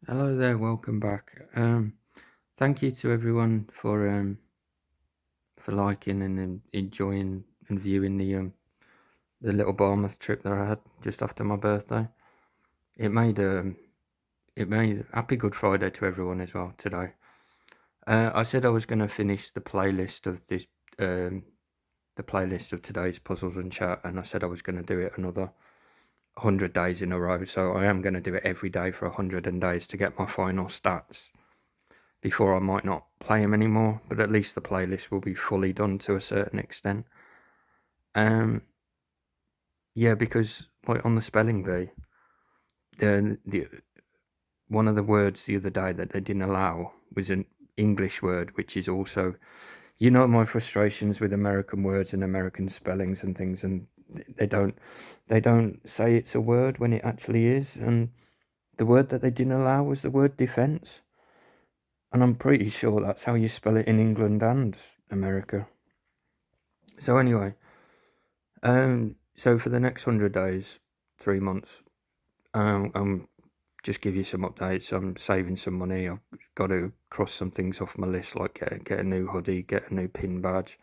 Hello there, welcome back. Thank you to everyone for liking and enjoying and viewing the little Bournemouth trip that I had just after my birthday. It made happy Good Friday to everyone as well today. I said I was going to finish um, the playlist of today's puzzles and chat, and I said I was going to do it another 100 days in a row. So I am going to do it every day for 100 days to get my final stats. Before I might not play them anymore, but at least the playlist will be fully done to a certain extent. Um, yeah, because like on the spelling bee, the one of the words the other day that they didn't allow was an English word, which is also, my frustrations with American words and American spellings and things, and they don't they don't say it's a word when it actually is, and the word that they didn't allow was the word defense. And I'm pretty sure that's how you spell it in England and America. So anyway, so for the next 100 days, 3 months, I'm just give you some updates. I'm saving some money. I've got to cross some things off my list, like get a new hoodie, get a new pin badge,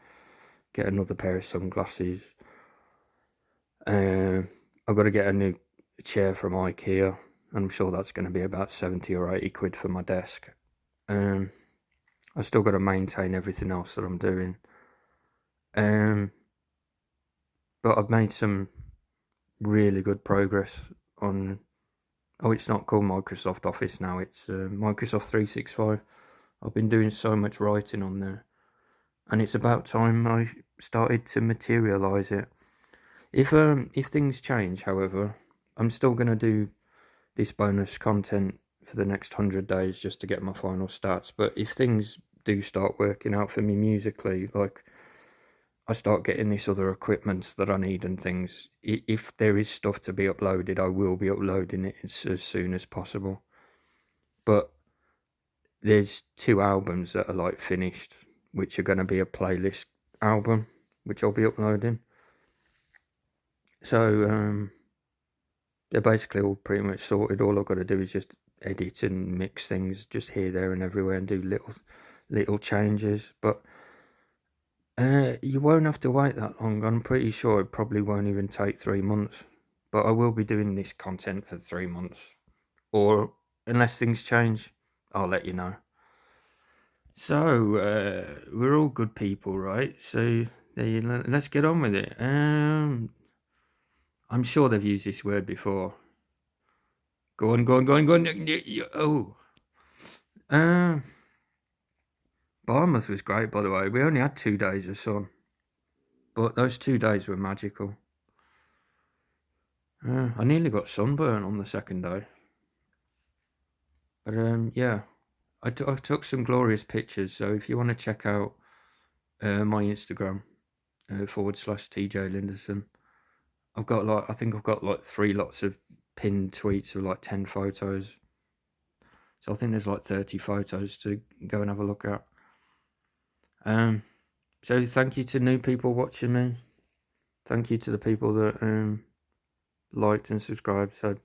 get another pair of sunglasses. I've got to get a new chair from IKEA. I'm sure that's going to be about 70 or 80 quid for my desk. I've still got to maintain everything else that I'm doing. But I've made some really good progress on. Oh, it's not called Microsoft Office now. It's Microsoft 365. I've been doing so much writing on there, and it's about time I started to materialize it. If things change, however, I'm still gonna do this bonus content for the next 100 days just to get my final stats. But if things do start working out for me musically, like I start getting this other equipment that I need and things, if there is stuff to be uploaded, I will be uploading it as soon as possible. But there's 2 albums that are like finished, which are going to be a playlist album, which I'll be uploading. So they're basically all pretty much sorted. All I've got to do is just edit and mix things just here, there, and everywhere, and do little changes. But you won't have to wait that long. I'm pretty sure it probably won't even take 3 months. But I will be doing this content for 3 months, or unless things change, I'll let you know. So we're all good people, right? So let's get on with it. I'm sure they've used this word before. Go on, go on, go on, go on. Oh, uh, Bournemouth was great, by the way. We only had 2 days of sun, but those 2 days were magical. I nearly got sunburn on the second day, but yeah, I took some glorious pictures. So if you want to check out my Instagram /TJ Lindason. I think I've got like 3 lots of pinned tweets of like 10 photos. So I think there's like 30 photos to go and have a look at. So thank you to new people watching me. Thank you to the people that liked and subscribed. So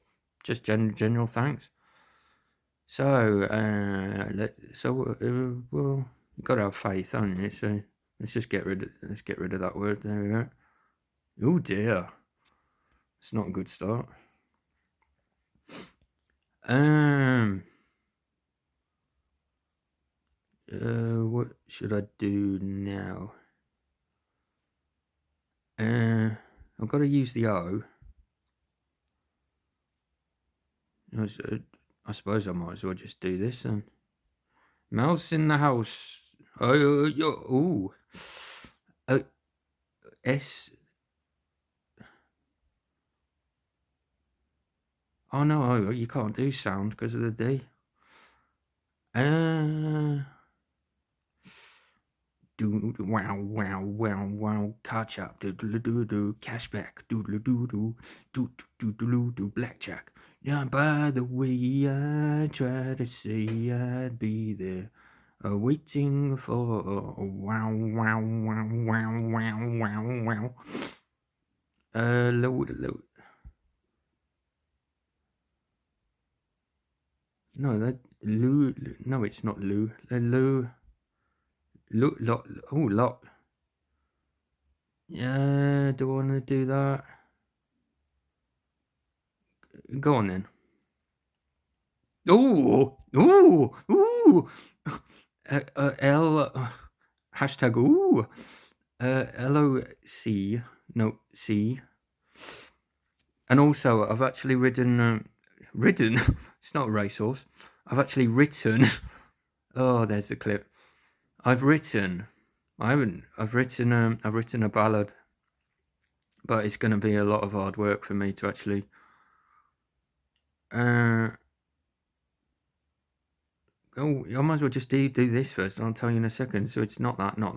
just general thanks. So well, you got to have faith, haven't you? So let's get rid of that word. There we go. Oh dear, it's not a good start. What should I do now? I've got to use the O. I suppose I might as well just do this then. Mouse in the house. Oh, S. Oh no, you can't do sound because of the D. Wow, wow, wow, wow, catch up, cashback, blackjack. Yeah, by the way, I try to say I'd be there, waiting for wow, wow, wow, wow, wow, wow, wow. Load. No, that Lou. No, it's not Lou. Lou. Lou. Lot. Oh, lot. Yeah. Do I want to do that? Go on then. Ooh. Ooh. Ooh. L. Hashtag ooh. LOC. No, C. And also, I've actually ridden. Ridden? It's not a racehorse. I've actually written. Oh, there's the clip. I've written. I haven't. I've written. I've written a ballad, but it's going to be a lot of hard work for me to actually. Oh, I might as well just do this first, and I'll tell you in a second. So it's not that, not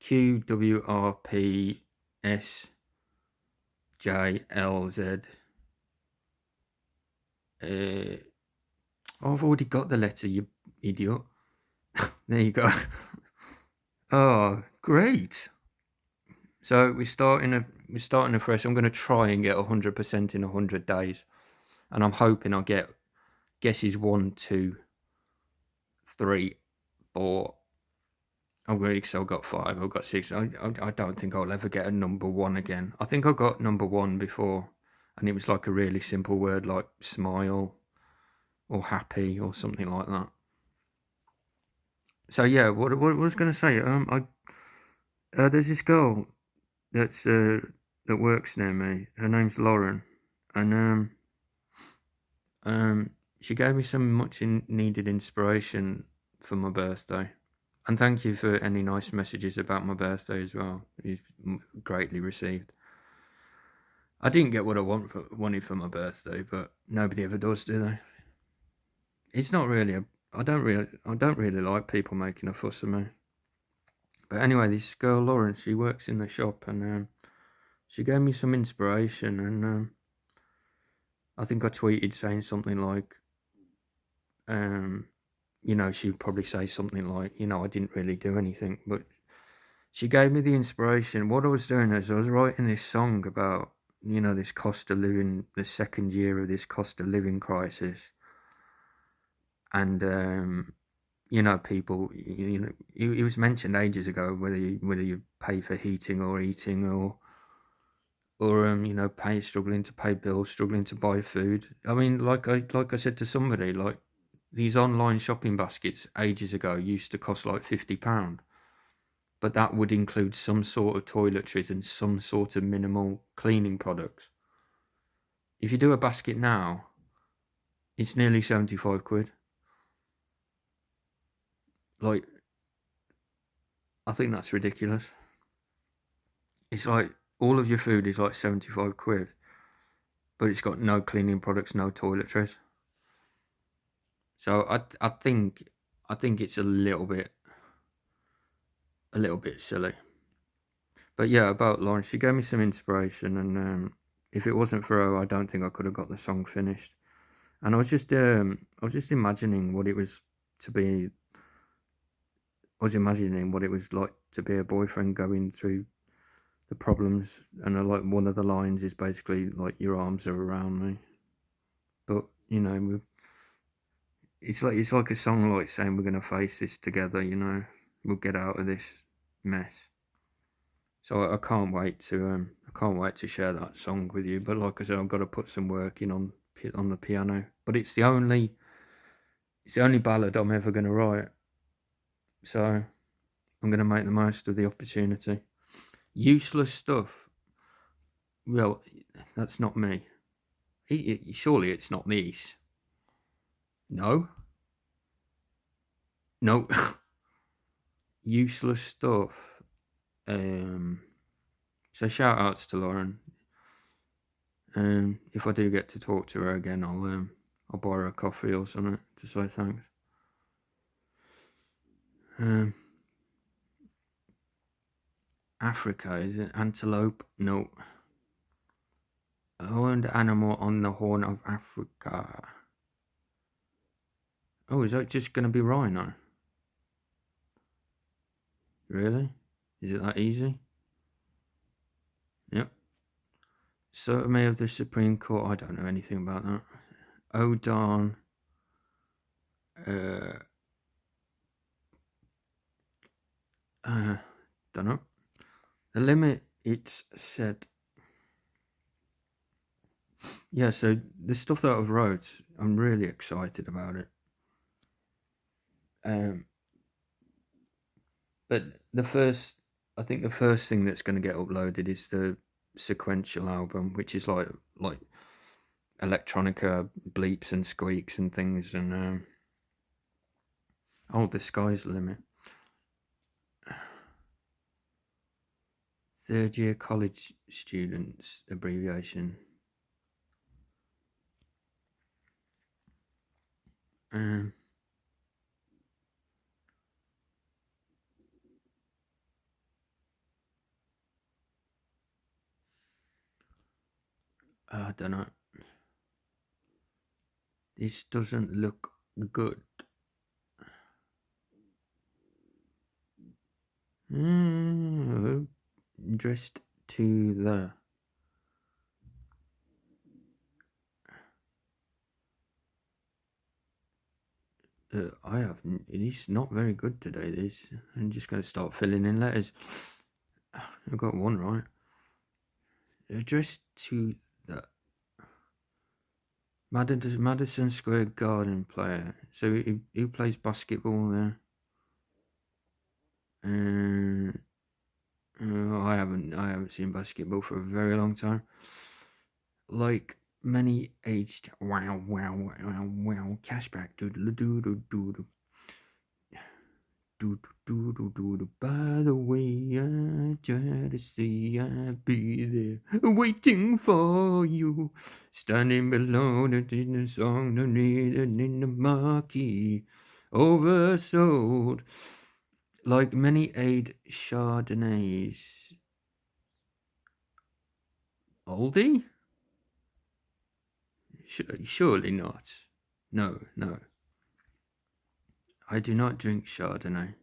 QWRPSJLZ. Oh, I've already got the letter, you idiot. There you go. Oh, great. So we're starting afresh. I'm going to try and get 100% in 100 days, and I'm hoping I'll get guesses 1, 2, 3, 4. I've got 5. I've got 6. I don't think I'll ever get a number 1 again. I think I got number 1 before, and it was like a really simple word like smile or happy or something like that. So yeah, what I was going to say, there's this girl that works near me. Her name's Lauryn, and she gave me some much needed inspiration for my birthday. And thank you for any nice messages about my birthday as well. It's greatly received. I didn't get what I wanted for my birthday, but nobody ever does, do they? It's not really I don't really like people making a fuss of me. But anyway, this girl Lauren, she works in the shop, and she gave me some inspiration, and I think I tweeted saying something like, she'd probably say something like, I didn't really do anything, but she gave me the inspiration. What I was doing is I was writing this song about, this cost of living, the second year of this cost of living crisis. And, people, it was mentioned ages ago whether you pay for heating or eating or struggling to pay bills, struggling to buy food. I mean, like I said to somebody, like these online shopping baskets ages ago used to cost like £50. But that would include some sort of toiletries and some sort of minimal cleaning products. If you do a basket now, it's nearly 75 quid. Like, I think that's ridiculous. It's like all of your food is like 75 quid, but it's got no cleaning products, no toiletries. So I think it's a little bit silly. But yeah, about Lauren, she gave me some inspiration, and if it wasn't for her, I don't think I could have got the song finished. And I was just imagining what it was to be. I was imagining what it was like to be a boyfriend going through the problems, and like one of the lines is basically like your arms are around me. But it's like a song like saying we're gonna face this together. We'll get out of this mess. So I can't wait to share that song with you. But like I said, I've got to put some work in on the piano. But it's the only ballad I'm ever gonna write. So I'm gonna make the most of the opportunity. Useless stuff. Well, that's not me. Surely it's not me. No. No. Useless stuff. So shout outs to Lauren. If I do get to talk to her again, I'll buy her a coffee or something to say thanks. Africa, is it antelope? No. A horned animal on the Horn of Africa. Oh, is that just going to be rhino? Really? Is it that easy? Yep. Certainly of the Supreme Court. I don't know anything about that. Odan don't know. The limit, it's said. Yeah, so the stuff that I've wrote, I'm really excited about it. But I think the first thing that's going to get uploaded is the sequential album, which is like electronica bleeps and squeaks and things, and the sky's the limit. Third year college students abbreviation. I don't know. This doesn't look good. Dressed to the. I have. It's not very good today. This. I'm just going to start filling in letters. I've got one right. Addressed to the Madison Square Garden player. So who plays basketball there? I haven't seen basketball for a very long time. Like many aged wow cashback by the way, I try to say I'll be there waiting for you, standing below the song no needed in the marquee, oversold like many aged Chardonnays. Oldie? Surely not. No. I do not drink Chardonnay.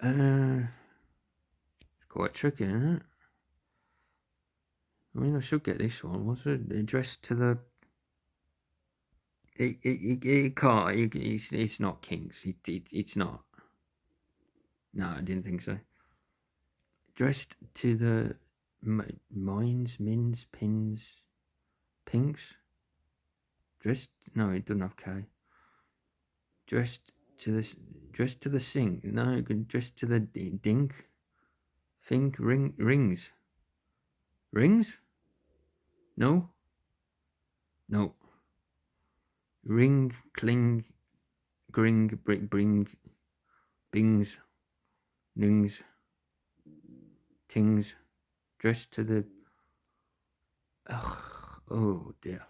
It's quite tricky, isn't it? I mean, I should get this one. What's it? Addressed to the. It can't. It's not Kings. It's not. No, I didn't think so. Addressed to the mins, pins, pinks. Dressed. No, it doesn't have K. Dressed to the sing. No, dressed to the dink. Think rings. Rings? No. Ring, cling, gring, bring, bings, nings, tings, dressed to the. Oh dear.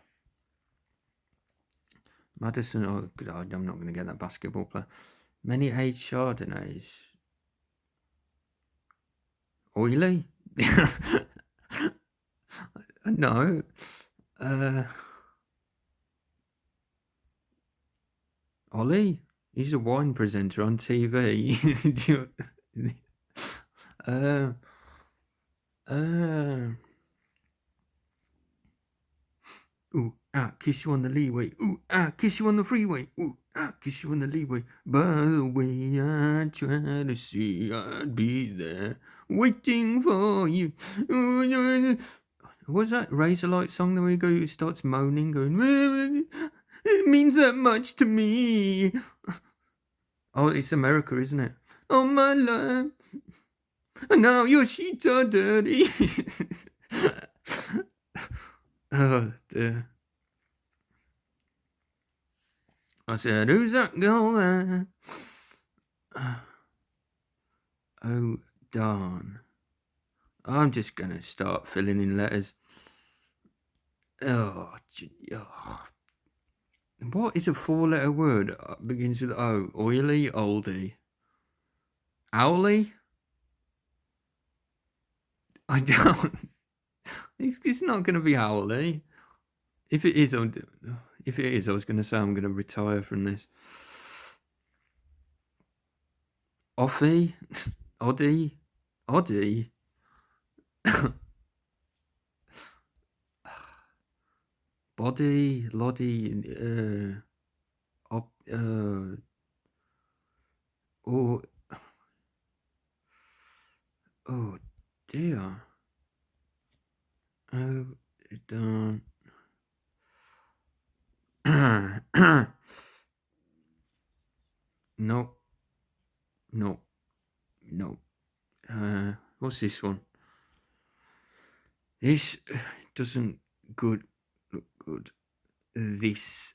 Madison, oh God, I'm not going to get that basketball player. Many aged Chardonnays. Oily? No. Ollie? He's a wine presenter on TV. Ooh, kiss you on the leeway. Ooh, kiss you on the freeway. Ooh, kiss you on the leeway. By the way, I try to see I'd be there waiting for you. Ooh, what's that Razorlight song that he starts moaning, going, it means that much to me. Oh, it's America, isn't it? Oh, my life. And now your sheets are dirty. Oh, dear. I said, who's that girl there? Oh, darn. I'm just going to start filling in letters. Oh. What is a 4-letter word? Begins with O. Oily, oldie. Owly? I don't. It's not going to be owly. If it is, I was going to say I'm going to retire from this. Offie? Oddie? Body, loddy, Op, oh, oh dear. Oh, don't. No, no, no. What's this one? This doesn't look good. This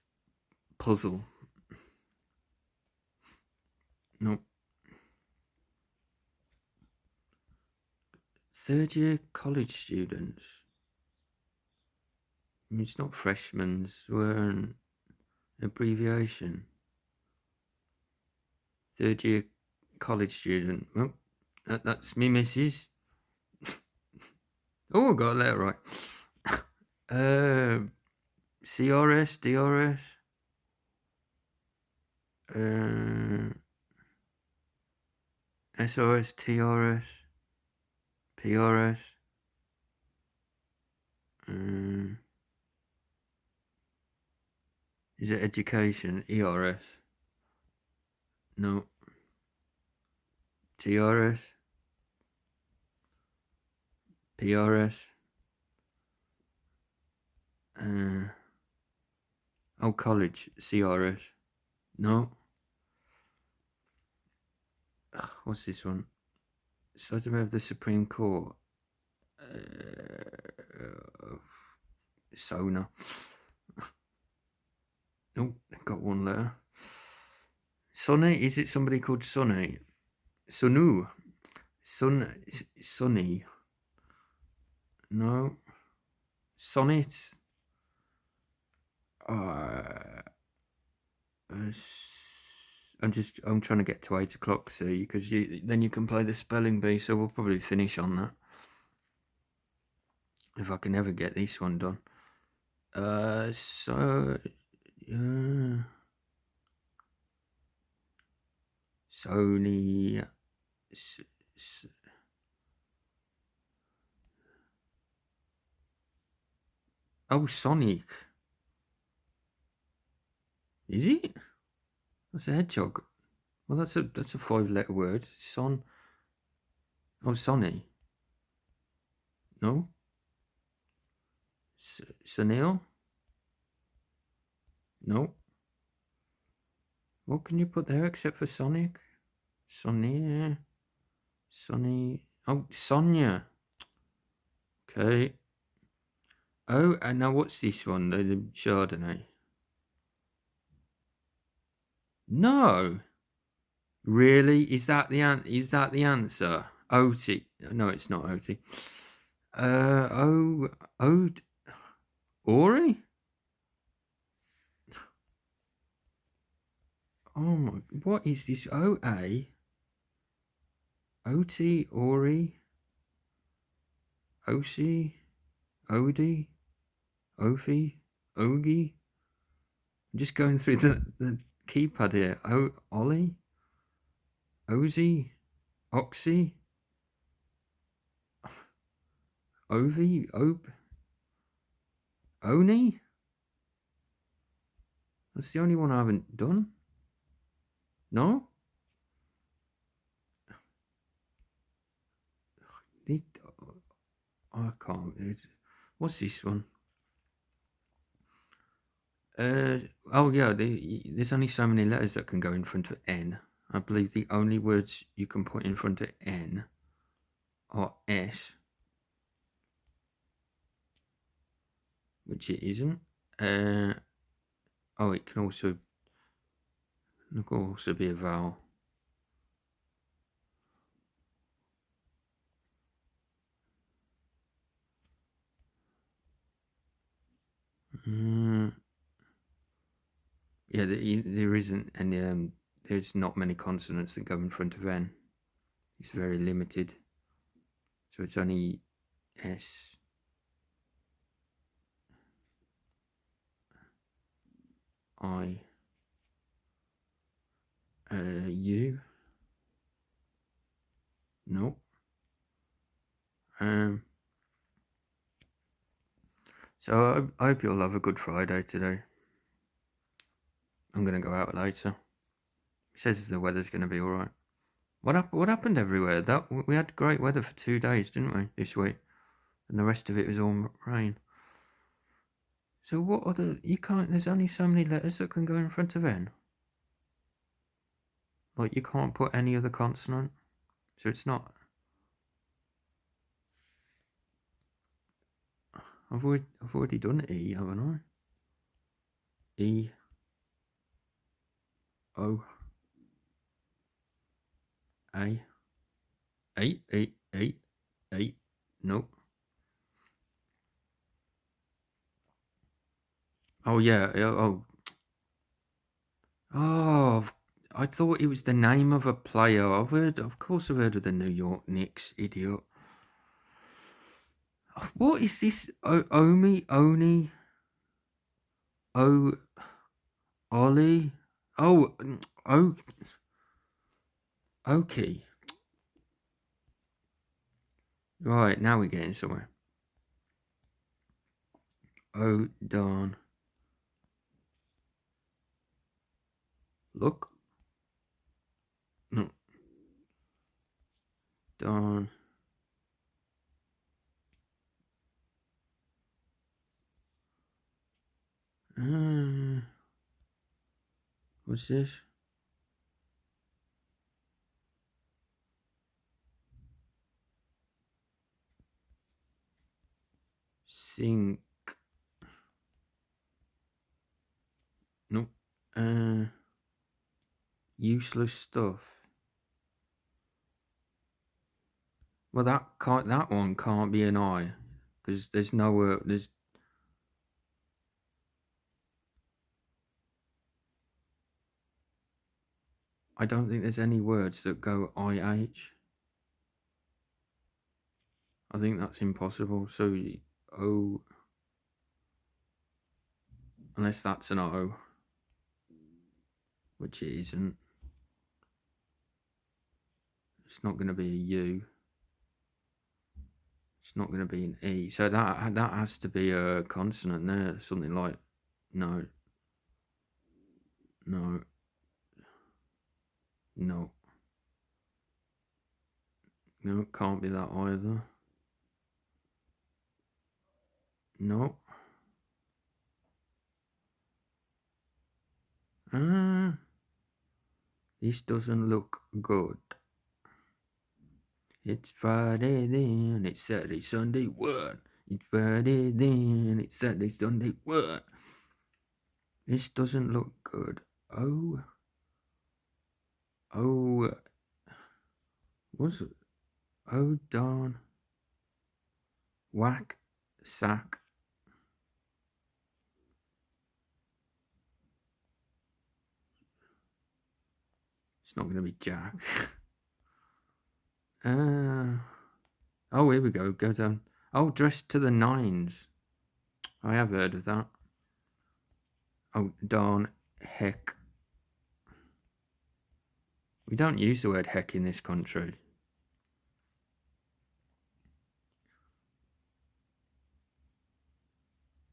puzzle. No. Third year college students. It's not freshmen. We're an abbreviation. Third year college student. Well, that's me, missus. Oh, I got a letter right. CRS, DRS. SRS, TRS, PRS. Is it education? ERS? No. TRS? PRS? Oh, college. CRS? No. What's this one? Sergeant of the Supreme Court. Sona. Oh, got one letter. Sonny? Is it somebody called Sonny? Sonu? Sonny? No. Sonnet? I'm trying to get to 8 o'clock, see, because then you can play the spelling bee, so we'll probably finish on that. If I can ever get this one done. Sony. Oh, Sonic. Is it? That's a hedgehog. Well, that's a 5-letter word. Oh, Sonny. No. Sunil. No. What can you put there except for Sonic? Sonny. Oh, Sonia. Okay. Oh, and now what's this one? The Chardonnay. No. Really? Is that the answer? Oti. No, it's not Oti. Ori? Oh my, what is this? O-A? Oti, Ori? Osi? Odi? Ofi? Ogi? I'm just going through the keypad here. Ollie? Ozy? Oxy? Ovi? Oni? That's the only one I haven't done. No? I can't. What's this one? Oh yeah, there's only so many letters that can go in front of N. I believe the only words you can put in front of N are S, which it isn't. Oh, it can also be a vowel. Yeah, there isn't any. There's not many consonants that go in front of N. It's very limited. So it's only S. I. U. No. So I hope you'll have a good Friday today. I'm going to go out later. He says the weather's going to be all right. What happened everywhere? We had great weather for 2 days, didn't we, this week? And the rest of it was all rain. So what other... You can't... There's only so many letters that can go in front of N. Like, you can't put any other consonant. So it's not... I've already done E, haven't I? E. O. A. A. Nope. Oh, yeah. Oh, I thought it was the name of a player. Of course I've heard of the New York Knicks, idiot. What is this? Oni? Ollie? Oaky. Right, now we're getting somewhere. Oh, darn. Look. No. Darn. What's this? Sink. Nope. Useless stuff. Well, that one can't be an I, because there's no there's. I don't think there's any words that go IH. I think that's impossible. So O, unless that's an O, which it isn't. It's not going to be a U. It's not going to be an E. So that has to be a consonant there. Something like no. No. No. No, it can't be that either. No. This doesn't look good. It's Friday then, it's Saturday, Sunday, what? It's Friday then, it's Saturday, Sunday, what? This doesn't look good. Oh, what's it? Oh, darn. Whack, sack. It's not going to be Jack. Oh, here we go. Go down. Oh, dressed to the nines. I have heard of that. Oh, darn. Heck. We don't use the word heck in this country.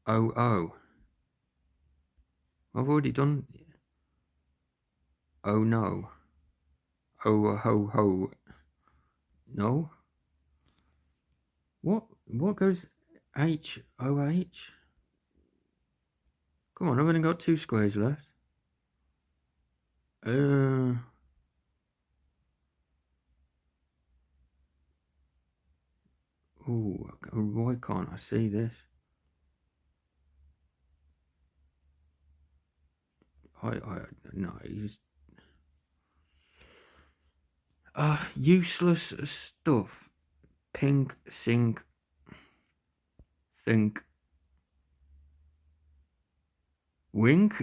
Oh. I've already done. Oh, no. Oh, ho, ho. No? What goes H-O-H? Come on, I've only got 2 squares left. Oh, why can't I see this? No, useless stuff. Pink, sink, think. Wink?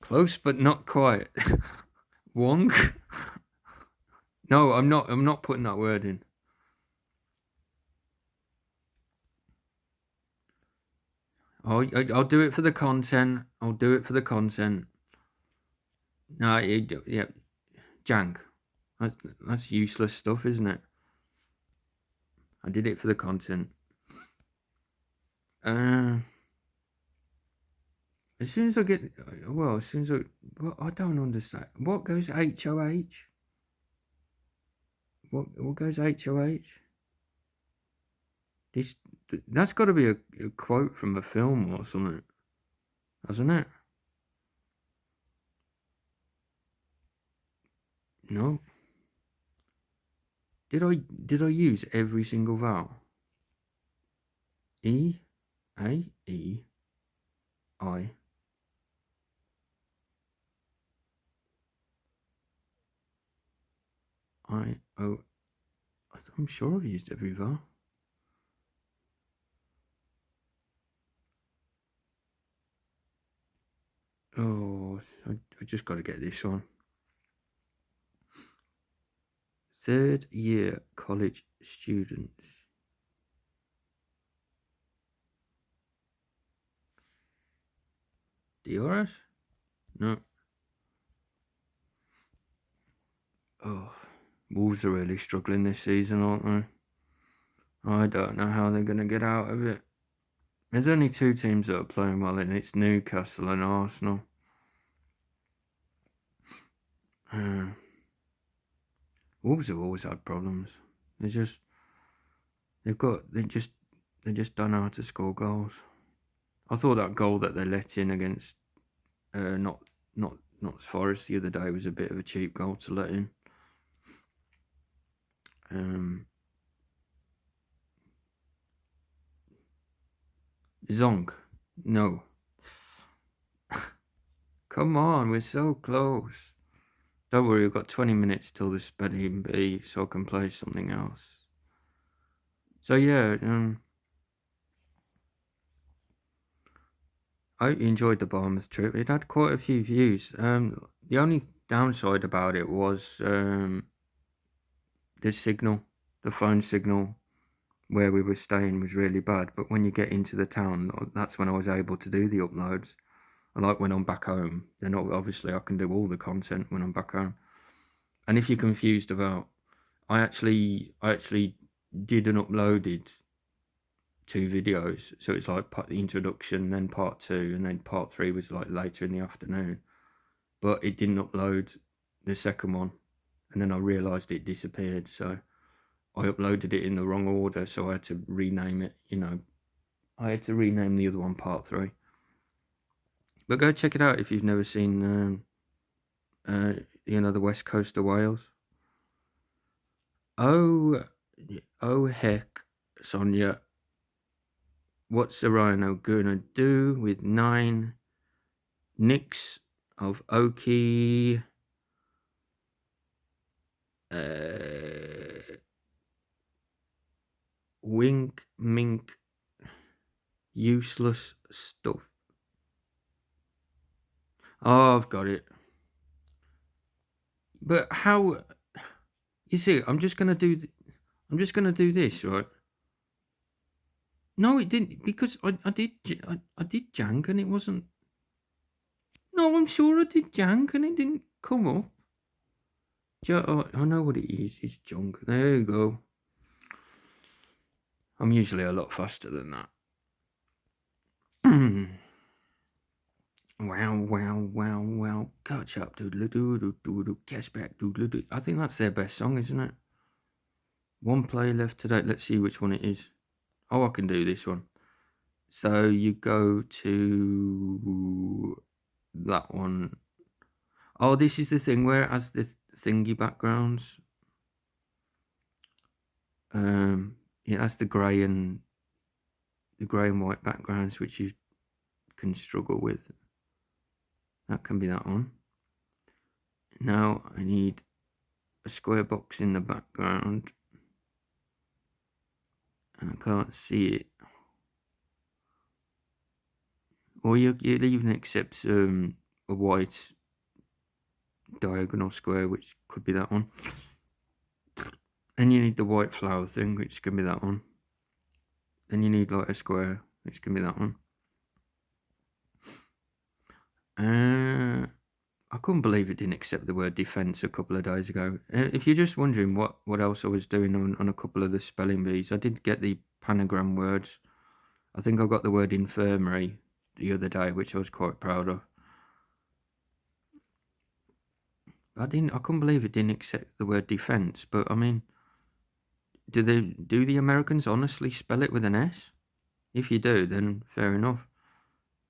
Close, but not quite. Wonk? No, I'm not putting that word in. I'll do it for the content. I'll do it for the content. No, yeah, jank. That's useless stuff, isn't it? I did it for the content. As soon as I get, well, as soon as well, I don't understand. What goes HOH? What goes HOH? This, that's got to be a quote from a film or something, hasn't it? No. Did I use every single vowel? E, A, E, I. I, O. I'm sure I've used every vowel. Oh, I just got to get this one. Third year college students. DRS? No. Oh, Wolves are really struggling this season, aren't they? I don't know how they're going to get out of it. There's only two teams that are playing well, and it's Newcastle and Arsenal. Wolves have always had problems. They just don't know how to score goals. I thought that goal that they let in against not Forest the other day was a bit of a cheap goal to let in. Zonk, no. Come on, we're so close. Don't worry, we've got 20 minutes till the spelling bee, so I can play something else. So yeah, I enjoyed the Bournemouth trip. It had quite a few views. The only downside about it was the signal, the phone signal where we were staying was really bad. But when you get into the town, that's when I was able to do the uploads. And like when I'm back home, then obviously I can do all the content when I'm back home. And if you're confused about, I actually did and uploaded 2 videos. So it's like part the introduction, then part 2, and then part 3 was like later in the afternoon. But it didn't upload the second one, and then I realised it disappeared. So I uploaded it in the wrong order, so I had to rename it. I had to rename the other one part 3. But go check it out if you've never seen, the West Coast of Wales. Oh heck, Sonia. What's a rhino gonna do with 9 nicks of Oaky? Wink, mink, useless stuff. Oh, I've got it. But how? You see, I'm just gonna do this, right? No, it didn't, because I did jank and it wasn't. No, I'm sure I did jank and it didn't come up. I know what it is. It's junk. There you go. I'm usually a lot faster than that. Wow. Catch up, doodle-doo, cashback, doodle-doo. I think that's their best song, isn't it? One play left today. Let's see which one it is. Oh, I can do this one. So you go to that one. Oh, this is the thing where it has the thingy backgrounds. It has the grey and white backgrounds, which you can struggle with. That can be that one. Now I need a square box in the background, and I can't see it. Or you'll even accept a white diagonal square, which could be that one. And you need the white flower thing, which can be that one. Then you need like a square, which can be that one. I couldn't believe it didn't accept the word defence a couple of days ago. If you're just wondering what else I was doing on a couple of the spelling bees, I did get the panagram words. I think I got the word infirmary the other day, which I was quite proud of. I couldn't believe it didn't accept the word defense. But I mean, do the Americans honestly spell it with an S? If you do, then fair enough.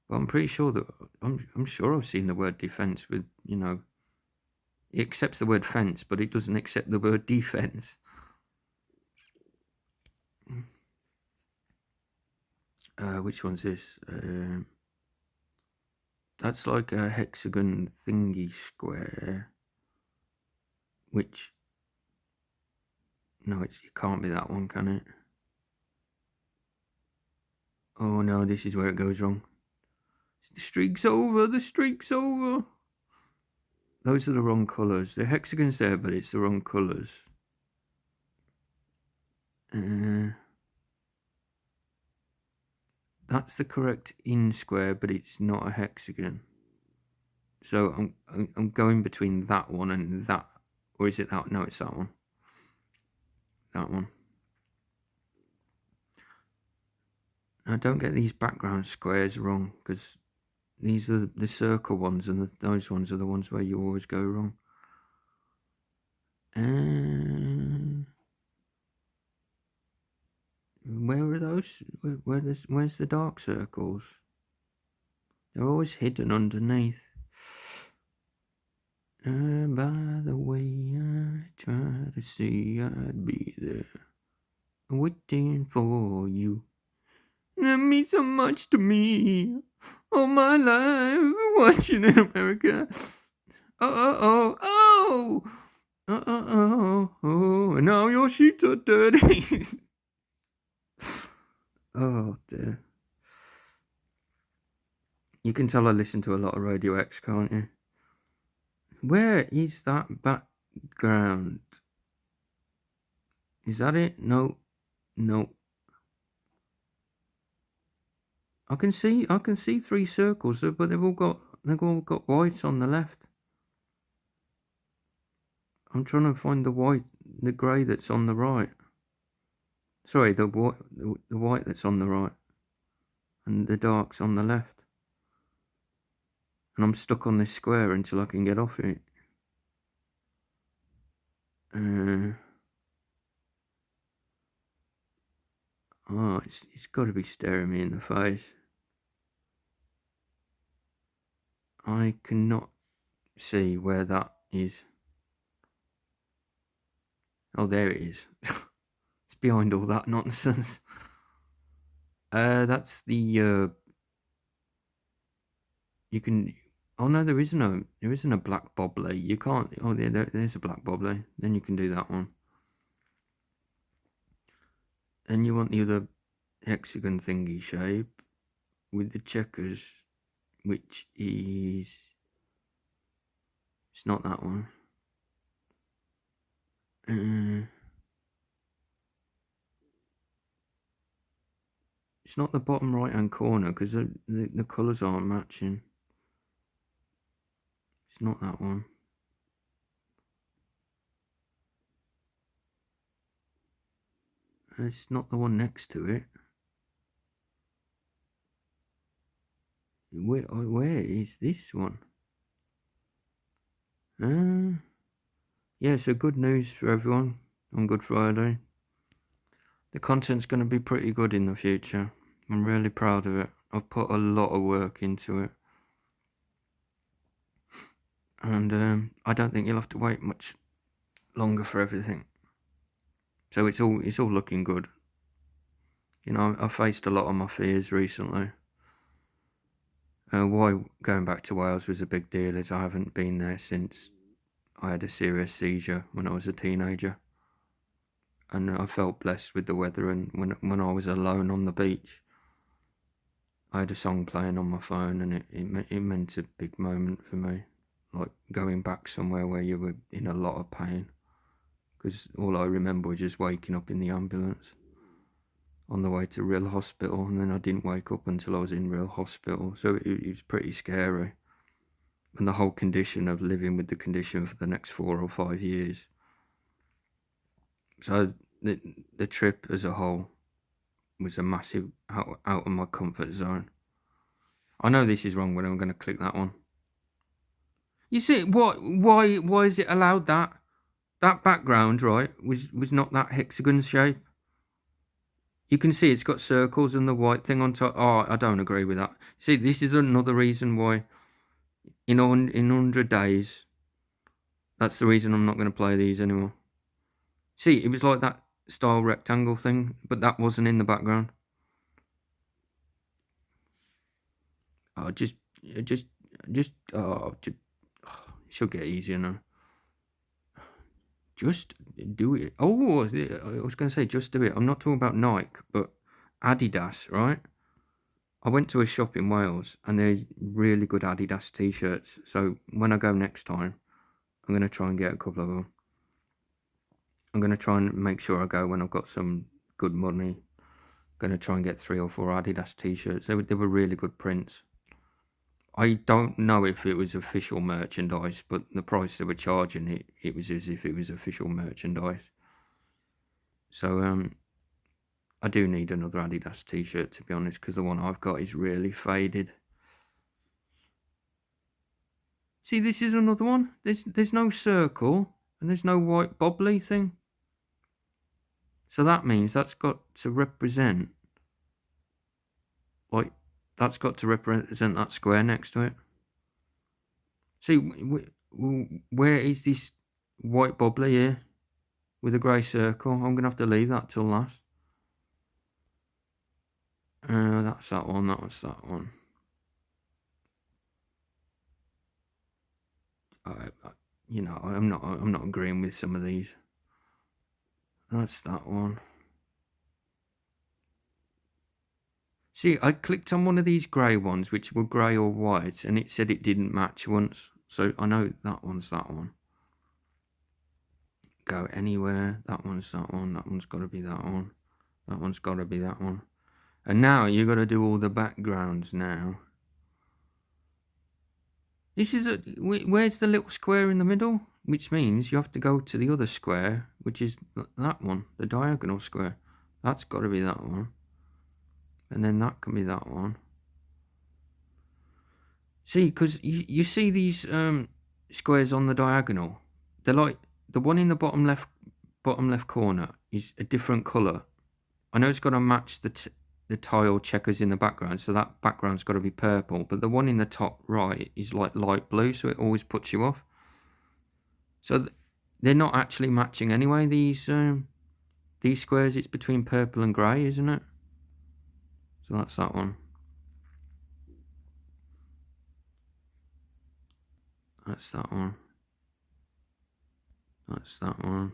But I'm pretty sure that I'm sure I've seen the word defense with, it accepts the word fence, but it doesn't accept the word defense. Which one's this? That's like a hexagon thingy square. Which, no, it can't be that one, can it? Oh no, this is where it goes wrong. The streak's over, the streak's over. Those are the wrong colours. The hexagon's there, but it's the wrong colours. That's the correct in square, but it's not a hexagon. So I'm going between that one and that, or is it that? No, it's that one. That one. Now don't get these background squares wrong, because these are the circle ones, and those ones are the ones where you always go wrong. Where are those? Where's the dark circles? They're always hidden underneath. By the way, I try to see I'd be there, waiting for you. That means so much to me. All my life, watching in America. Oh. And now your sheets are dirty. Oh dear. You can tell I listen to a lot of Radio X, can't you? Where is that background? Is that it? No. I can see 3 circles, but they've all got whites on the left. I'm trying to find the grey that's on the right. Sorry, the white that's on the right, and the dark's on the left. And I'm stuck on this square until I can get off it. It's got to be staring me in the face. I cannot see where that is. Oh, there it is. It's behind all that nonsense. That's the you can. Oh no, there isn't a black bobbly. You can't. Oh, there's a black bobbly. Then you can do that one. Then you want the other hexagon thingy shape with the checkers, which is. It's not that one. It's not the bottom right hand corner because the colours aren't matching. It's not that one. It's not the one next to it. Where is this one? Yeah, so good news for everyone on Good Friday. The content's going to be pretty good in the future. I'm really proud of it. I've put a lot of work into it. And I don't think you'll have to wait much longer for everything. So it's all looking good. You know, I faced a lot of my fears recently. Why going back to Wales was a big deal is I haven't been there since I had a serious seizure when I was a teenager. And I felt blessed with the weather, and when I was alone on the beach, I had a song playing on my phone, and it meant a big moment for me. Like going back somewhere where you were in a lot of pain. Because all I remember was just waking up in the ambulance on the way to real hospital, and then I didn't wake up until I was in real hospital. So it was pretty scary. And the whole condition of living with the condition for the next 4 or 5 years. So the trip as a whole was a massive out of my comfort zone. I know this is wrong, but I'm going to click that one. You see, why is it allowed that? That background, right, was not that hexagon shape. You can see it's got circles and the white thing on top. Oh, I don't agree with that. See, this is another reason why in 100 days, that's the reason I'm not going to play these anymore. See, it was like that style rectangle thing, but that wasn't in the background. Oh, just should get easier now. Just do it. Oh, I was going to say just do it. I'm not talking about Nike, but Adidas, right? I went to a shop in Wales and they're really good Adidas t-shirts. So when I go next time, I'm going to try and get a couple of them. I'm going to try and make sure I go when I've got some good money. I'm going to try and get 3 or 4 Adidas t-shirts. They were really good prints. I don't know if it was official merchandise, but the price they were charging, it was as if it was official merchandise. So I do need another Adidas t-shirt, to be honest, because the one I've got is really faded. See, this is another one. There's no circle and there's no white bobbly thing. So that means that's got to represent, like, that's got to represent that square next to it. See, where is this white bobbly here with a grey circle? I'm going to have to leave that till last. That's that one. That was that one. You know, I'm not agreeing with some of these. That's that one. See, I clicked on one of these grey ones, which were grey or white, and it said it didn't match once. So I know that one's that one. Go anywhere. That one's that one. That one's got to be that one. That one's got to be that one. And now you've got to do all the backgrounds now. This is where's the little square in the middle? Which means you have to go to the other square, which is that one, the diagonal square. That's got to be that one. And then that can be that one. See, because you see these squares on the diagonal. They're like, the one in the bottom left corner is a different colour. I know it's got to match the tile checkers in the background, so that background's got to be purple. But the one in the top right is like light blue, so it always puts you off. So they're not actually matching anyway, these squares. It's between purple and grey, isn't it? So that's that one. That's that one. That's that one.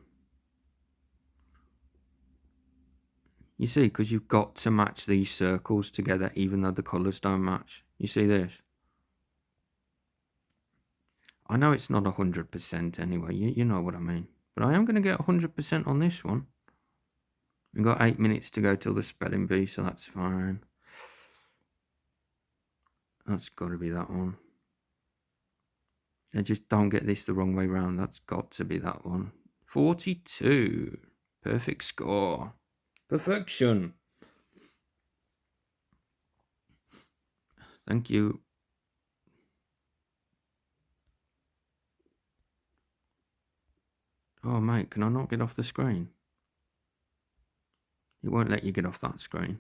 You see, because you've got to match these circles together, even though the colours don't match. You see this? I know it's not 100% anyway, you know what I mean. But I am going to get 100% on this one. We've got 8 minutes to go till the spelling bee, so that's fine. That's got to be that one. I just don't get this the wrong way round. That's got to be that one. 42. Perfect score. Perfection. Thank you. Oh, mate, can I not get off the screen? It won't let you get off that screen.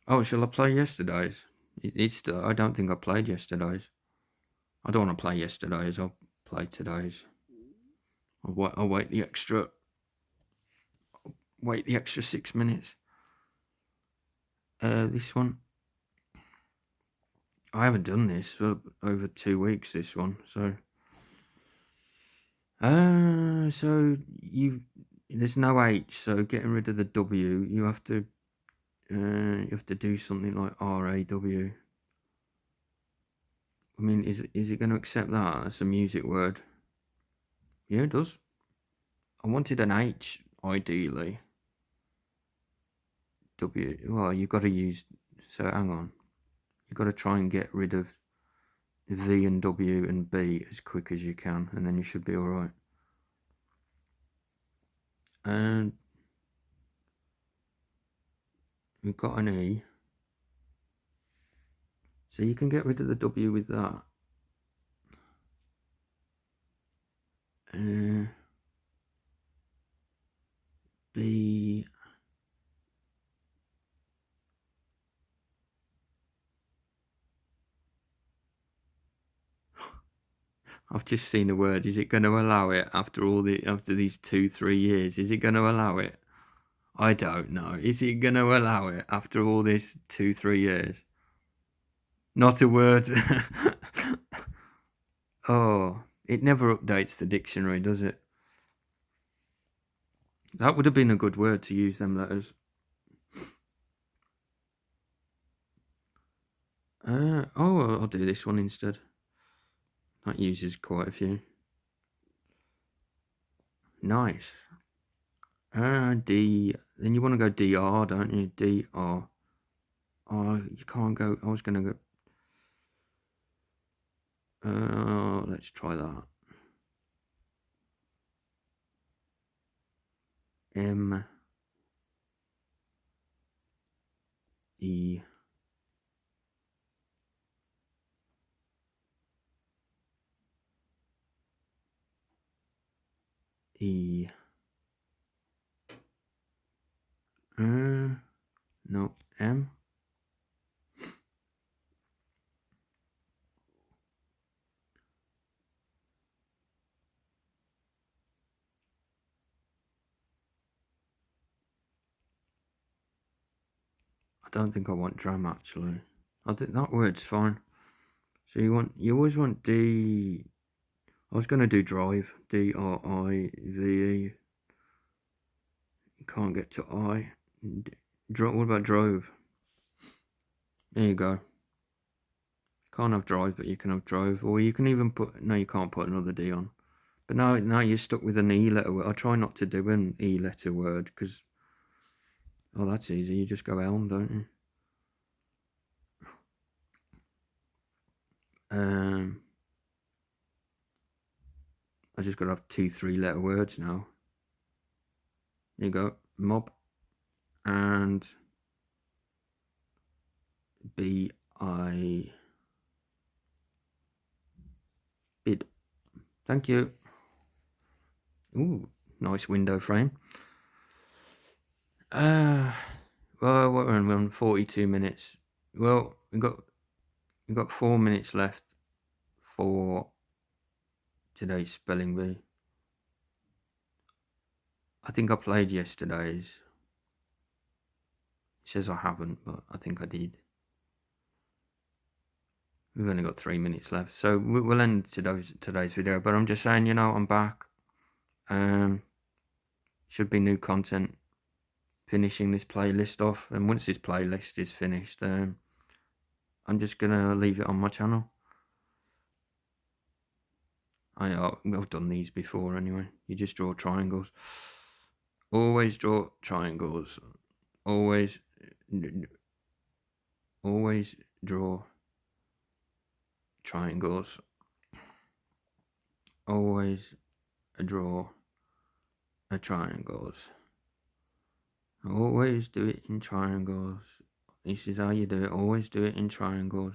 Oh, shall I play yesterday's? I don't think I played yesterday's. I don't want to play yesterday's. I'll play today's. I'll wait the extra 6 minutes. This one. I haven't done this for over 2 weeks. This one, so. So there's no H, so getting rid of the W, you have to do something like RAW. I mean, is it going to accept that? That's a music word. Yeah, it does. I wanted an H, ideally. W, well, you've got to use, so hang on. You've got to try and get rid of V and W and B as quick as you can, and then you should be alright. And we've got an E. So you can get rid of the W with that. B. I've just seen a word. Is it going to allow it after these 2-3 years? Is it going to allow it? I don't know. Is it going to allow it after all this 2-3 years? Not a word. Oh, it never updates the dictionary, does it? That would have been a good word to use, them letters. I'll do this one instead. That uses quite a few. Nice. D. Then you want to go DR, don't you? DR. Oh, you can't go. I was going to go. Let's try that. M. E. E. No. M. I don't think I want drum actually. I think that word's fine. So you always want D. I was going to do drive. DRIVE. You can't get to I. What about drove? There you go. Can't have drive, but you can have drove. Or you can even put... No, you can't put another D on. But now you're stuck with an E letter word. I try not to do an E letter word because... Oh, that's easy. You just go elm, don't you? I just got to have 2 3-letter words now. There you go. Mob. And... B-I... Bid. Thank you. Ooh, nice window frame. Well, we're on 42 minutes. Well, we've got 4 minutes left for today's spelling bee. I think I played yesterday's. It says I haven't, but I think I did. We've only got 3 minutes left, so we'll end today's video. But I'm just saying, I'm back. Should be new content. Finishing this playlist off, and once this playlist is finished, I'm just gonna leave it on my channel. I've done these before anyway. You just draw triangles. Always draw triangles. Always draw triangles. Always draw triangles. Always do it in triangles. This is how you do it. Always do it in triangles.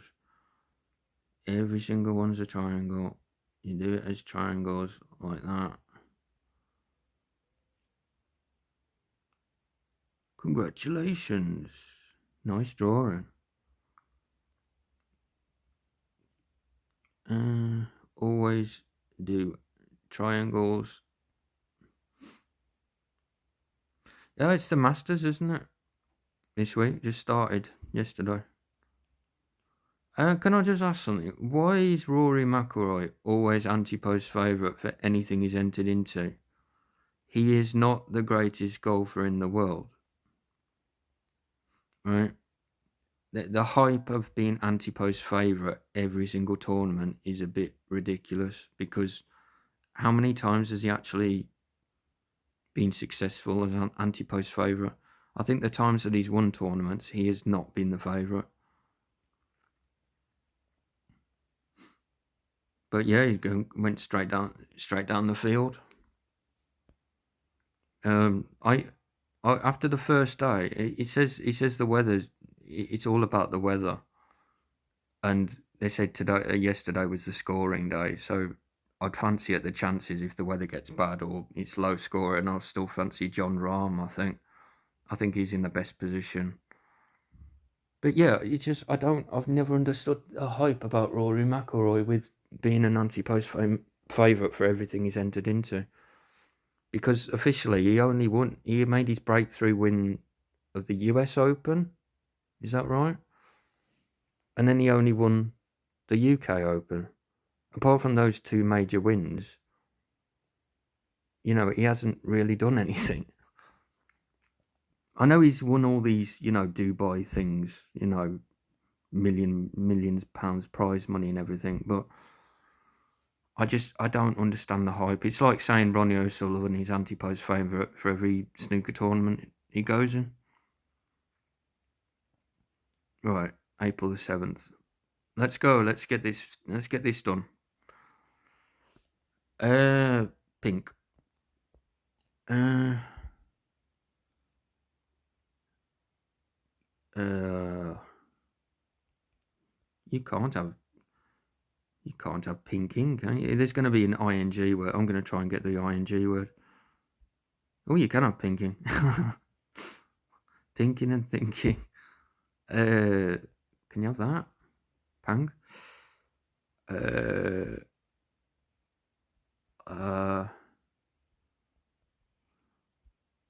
Every single one's a triangle. You do it as triangles like that. Congratulations. Nice drawing. Always do triangles. Yeah, it's the Masters, isn't it? This week. Just started yesterday. Can I just ask something? Why is Rory McIlroy always anti-post favourite for anything he's entered into? He is not the greatest golfer in the world. Right? The hype of being anti-post favourite every single tournament is a bit ridiculous, because how many times has he actually been successful as an anti-post favourite? I think the times that he's won tournaments, he has not been the favourite. But yeah, he went straight down the field. After the first day, he says the weather's. It's all about the weather, and they said today, yesterday was the scoring day. So I'd fancy at the chances if the weather gets bad or it's low score, and I'll still fancy John Rahm. I think he's in the best position. But yeah, it's just I've never understood the hype about Rory McIlroy with being an anti-post favourite for everything he's entered into. Because officially, he made his breakthrough win of the US Open. Is that right? And then he only won the UK Open. Apart from those two major wins, he hasn't really done anything. I know he's won all these, Dubai things, millions pounds prize money and everything, but I don't understand the hype. It's like saying Ronnie O'Sullivan is anti-post favourite for every snooker tournament he goes in. Right, April the 7th. Let's go. Let's get this done. Pink. Uh, uh, you can't have pinking, can you? There's going to be an ing word. I'm going to try and get the ing word. Oh, you can have pinking. Pinking and thinking. Can you have that? Pang.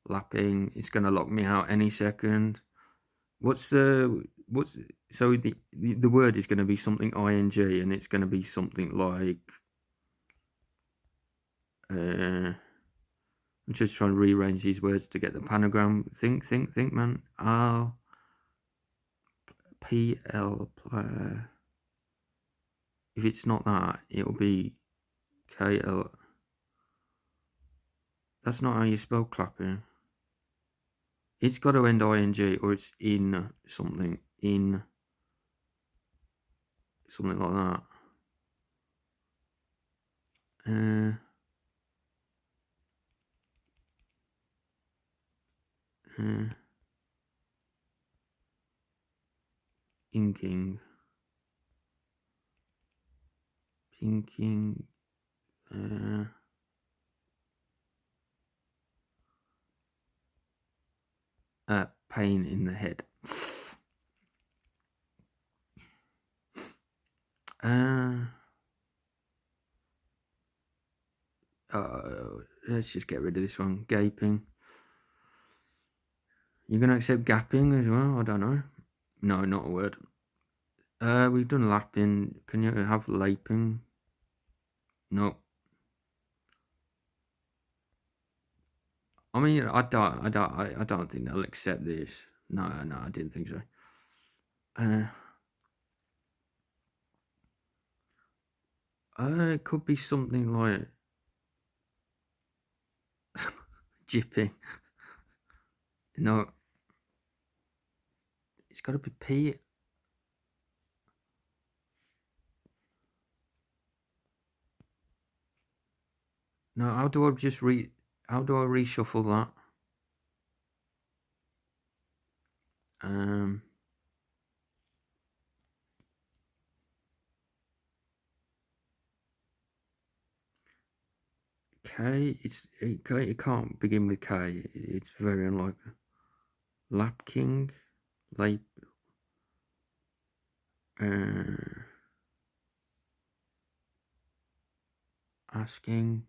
Lapping. It's going to lock me out any second. So the word is going to be something ing, and it's going to be something like. I'm just trying to rearrange these words to get the panagram. Think, man. R P L. If it's not that, it'll be K L. That's not how you spell clapping. It's got to end ing, or it's in something like that. Inking, pinking, pain in the head. Let's just get rid of this one. Gaping. You're going to accept gapping as well? I don't know. No, not a word. We've done lapping. Can you have laping? No. I mean, I don't think they'll accept this. No, I didn't think so. It could be something like jipping. No, it's got to be P. No, how do I reshuffle that? K. It can't begin with K. It's very unlikely. Lap King, Lap. Asking.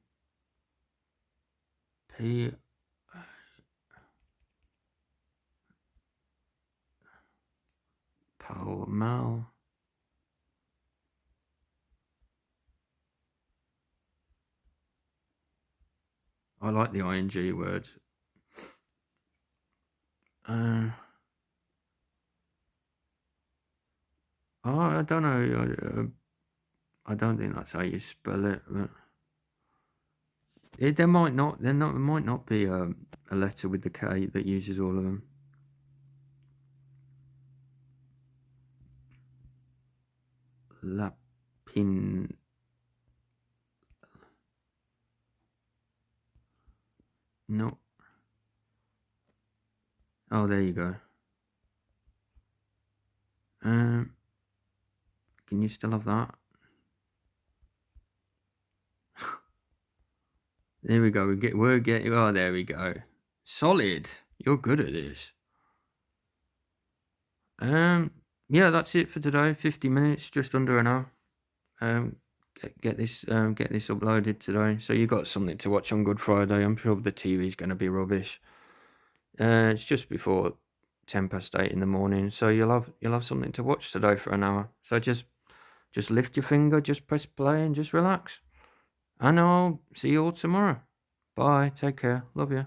P. Pal Mal. I like the ing words. I don't know. I don't think that's how you spell it. But there might not be a letter with the K that uses all of them. Lapin. No. Oh, there you go. Can you still have that? There we go. We're getting. Oh, there we go. Solid. You're good at this. Yeah, that's it for today. 50 minutes, just under an hour. Get this uploaded today, so you got something to watch on Good Friday. I'm sure the TV's going to be rubbish. It's just before 8:10 in the morning, so you'll have something to watch today for an hour. So just lift your finger, just press play, and just relax. And I'll see you all tomorrow. Bye. Take care. Love you.